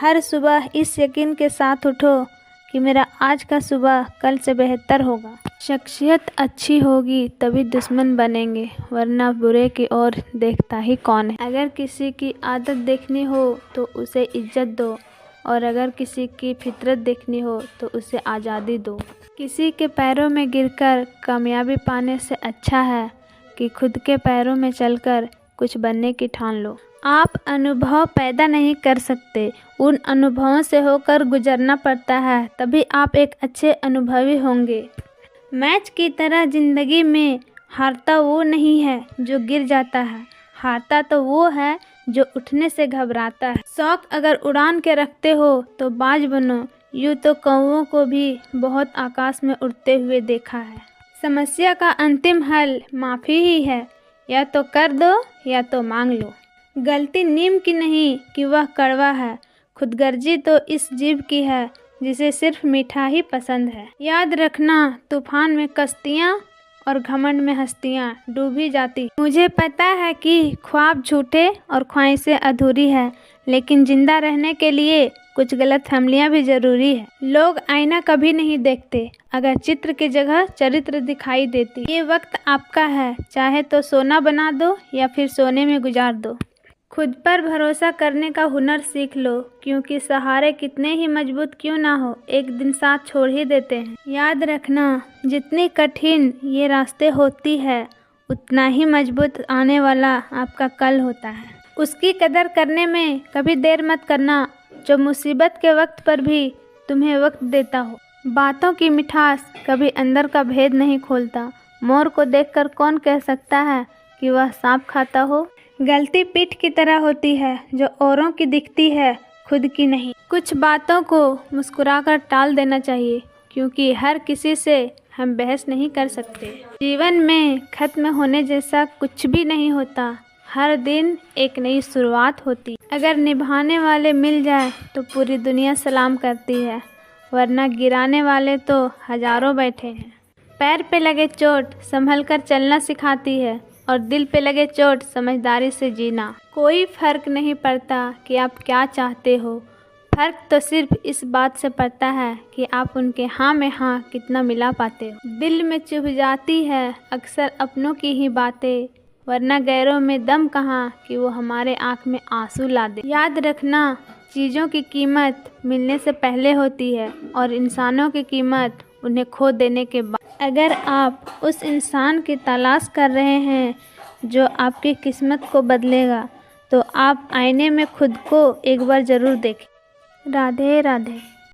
हर सुबह इस यकीन के साथ उठो कि मेरा आज का सुबह कल से बेहतर होगा। शख्सियत अच्छी होगी तभी दुश्मन बनेंगे, वरना बुरे की ओर देखता ही कौन है। अगर किसी की आदत देखनी हो तो उसे इज्जत दो, और अगर किसी की फितरत देखनी हो तो उसे आज़ादी दो। किसी के पैरों में गिरकर कामयाबी पाने से अच्छा है कि खुद के पैरों में चलकर कुछ बनने की ठान लो। आप अनुभव पैदा नहीं कर सकते, उन अनुभवों से होकर गुजरना पड़ता है, तभी आप एक अच्छे अनुभवी होंगे। मैच की तरह ज़िंदगी में हारता वो नहीं है जो गिर जाता है, हारता तो वो है जो उठने से घबराता है। शौक अगर उड़ान के रखते हो तो बाज बनो, यूँ तो कौवों को भी बहुत आकाश में उड़ते हुए देखा है। समस्या का अंतिम हल माफ़ी ही है, या तो कर दो या तो मांग लो। गलती नीम की नहीं कि वह कड़वा है, खुदगर्जी तो इस जीव की है जिसे सिर्फ मीठा ही पसंद है। याद रखना, तूफान में कश्तियाँ और घमंड में हस्तियाँ डूबी जाती। मुझे पता है कि ख्वाब झूठे और ख्वाहिशें अधूरी है, लेकिन जिंदा रहने के लिए कुछ गलतफहमियां भी ज़रूरी है। लोग आईना कभी नहीं देखते अगर चित्र की जगह चरित्र दिखाई देती। ये वक्त आपका है, चाहे तो सोना बना दो या फिर सोने में गुजार दो। खुद पर भरोसा करने का हुनर सीख लो, क्योंकि सहारे कितने ही मजबूत क्यों ना हो, एक दिन साथ छोड़ ही देते हैं। याद रखना, जितनी कठिन ये रास्ते होती है उतना ही मजबूत आने वाला आपका कल होता है। उसकी कदर करने में कभी देर मत करना जो मुसीबत के वक्त पर भी तुम्हें वक्त देता हो। बातों की मिठास कभी अंदर का भेद नहीं खोलता। मोर को देखकर कौन कह सकता है कि वह सांप खाता हो। गलती पीठ की तरह होती है जो औरों की दिखती है, खुद की नहीं। कुछ बातों को मुस्कुराकर टाल देना चाहिए, क्योंकि हर किसी से हम बहस नहीं कर सकते। जीवन में खत्म होने जैसा कुछ भी नहीं होता, हर दिन एक नई शुरुआत होती। अगर निभाने वाले मिल जाए तो पूरी दुनिया सलाम करती है, वरना गिराने वाले तो हजारों बैठे हैं। पैर पे लगे चोट संभल कर चलना सिखाती है, और दिल पे लगे चोट समझदारी से जीना। कोई फर्क नहीं पड़ता कि आप क्या चाहते हो, फर्क तो सिर्फ इस बात से पड़ता है कि आप उनके हाँ में हाँ कितना मिला पाते हो। दिल में चुभ जाती है अक्सर अपनों की ही बातें, वरना गैरों में दम कहाँ कि वो हमारे आँख में आंसू ला दे। याद रखना, चीज़ों की कीमत मिलने से पहले होती है और इंसानों की कीमत उन्हें खो देने के बाद। अगर आप उस इंसान की तलाश कर रहे हैं जो आपकी किस्मत को बदलेगा, तो आप आईने में खुद को एक बार ज़रूर देखें। राधे राधे।